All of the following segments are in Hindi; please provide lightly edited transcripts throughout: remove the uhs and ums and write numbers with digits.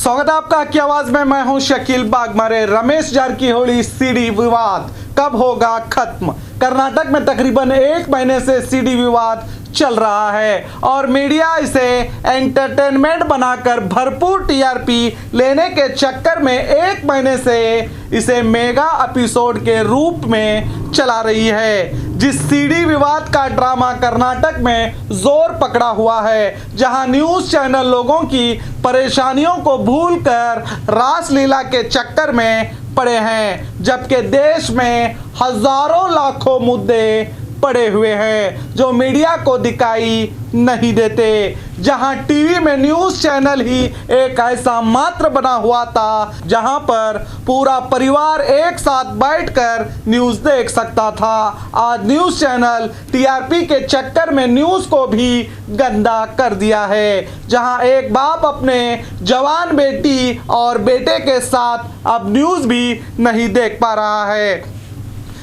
स्वागत है आपका की आवाज में। मैं हूं शकील बागमारे। रमेश जारकीहोली सीडी विवाद कब होगा खत्म? कर्नाटक में तकरीबन 1 महीने से सीडी विवाद चल रहा है और मीडिया इसे एंटरटेनमेंट बनाकर भरपूर टीआरपी लेने के चक्कर में 1 महीने से इसे मेगा एपिसोड के रूप में चला रही है। जिस सीडी विवाद का ड्रामा कर्नाटक में जोर पकड़ा हुआ है, जहां न्यूज़ चैनल लोगों की परेशानियों को भूलकर रासलीला के चक्कर में पड़े हैं, जबकि देश में हजारों लाखों मुद्दे पड़े हुए हैं जो मीडिया को दिखाई नहीं देते। जहां टीवी में न्यूज़ चैनल ही एक ऐसा मात्र बना हुआ था जहां पर पूरा परिवार एक साथ बैठकर न्यूज़ देख सकता था, आज न्यूज़ चैनल टीआरपी के चक्कर में न्यूज़ को भी गंदा कर दिया है। जहां एक बाप अपने जवान बेटी और बेटे के साथ अब न्यूज़ भी नहीं देख पा रहा है,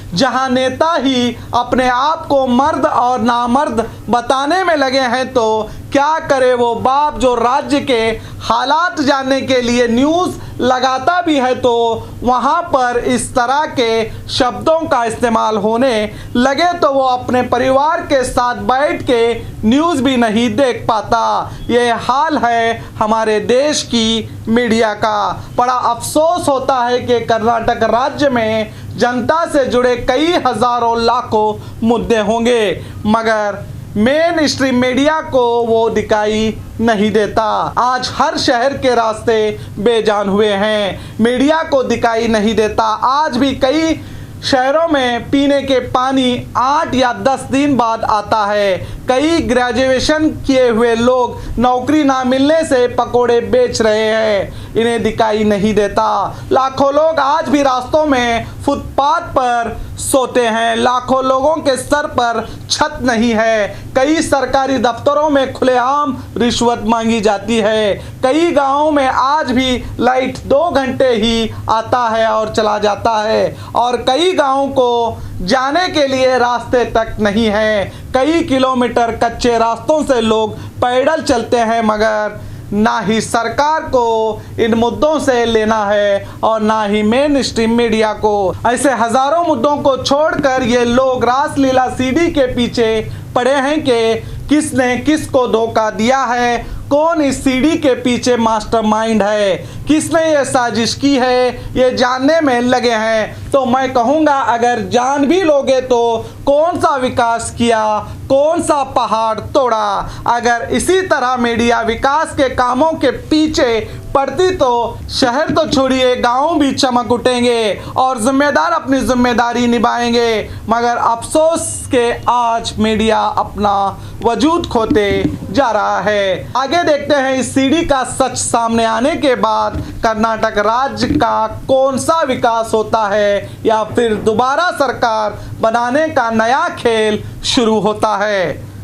जहां नेता ही अपने आप को मर्द और नामर्द बताने में लगे हैं, तो क्या करे वो बाप जो राज्य के हालात जानने के लिए न्यूज़ लगाता भी है, तो वहां पर इस तरह के शब्दों का इस्तेमाल होने लगे तो वो अपने परिवार के साथ बैठ के न्यूज़ भी नहीं देख पाता। ये हाल है हमारे देश की मीडिया का। बड़ा अफसोस होता है कि कर्नाटक राज्य में जनता से जुड़े कई हजारों लाखों मुद्दे होंगे, मगर मेन स्ट्रीम मीडिया को वो दिखाई नहीं देता। आज हर शहर के रास्ते बेजान हुए हैं, मीडिया को दिखाई नहीं देता। आज भी कई शहरों में पीने के पानी 8 या 10 दिन बाद आता है। कई ग्रेजुएशन किए हुए लोग नौकरी ना मिलने से पकोड़े बेच रहे हैं, इन्हें दिखाई नहीं देता। लाखों लोग आज भी रास्तों में फुटपाथ पर सोते हैं, लाखों लोगों के सर पर छत नहीं है। कई सरकारी दफ्तरों में खुलेआम रिश्वत मांगी जाती है। कई गांवों में आज भी लाइट 2 घंटे ही आता है और चला जाता है, और कई गांवों को जाने के लिए रास्ते तक नहीं है। कई किलोमीटर कच्चे रास्तों से लोग पैदल चलते हैं, मगर ना ही सरकार को इन मुद्दों से लेना है और ना ही मेन स्ट्रीम मीडिया को। ऐसे हजारों मुद्दों को छोड़कर ये लोग रासलीला सीडी के पीछे पड़े हैं कि किसने किसको धोखा दिया है, कौन इस सीडी के पीछे मास्टरमाइंड है, किसने ये साजिश की है, ये जानने में लगे हैं। तो मैं कहूँगा, अगर जान भी लोगे तो कौन सा विकास किया, कौन सा पहाड़ तोड़ा? अगर इसी तरह मीडिया विकास के कामों के पीछे पड़ती तो शहर तो छोड़िए, गांव भी चमक उठेंगे और जिम्मेदार अपनी जिम्मेदारी निभाएंगे। मगर अफसोस के आज मीडिया अपना वजूद खोते जा रहा है। आगे देखते हैं इस सीडी का सच सामने आने के बाद कर्नाटक राज्य का कौन सा विकास होता है, या फिर दोबारा सरकार बनाने का नया खेल शुरू होता है।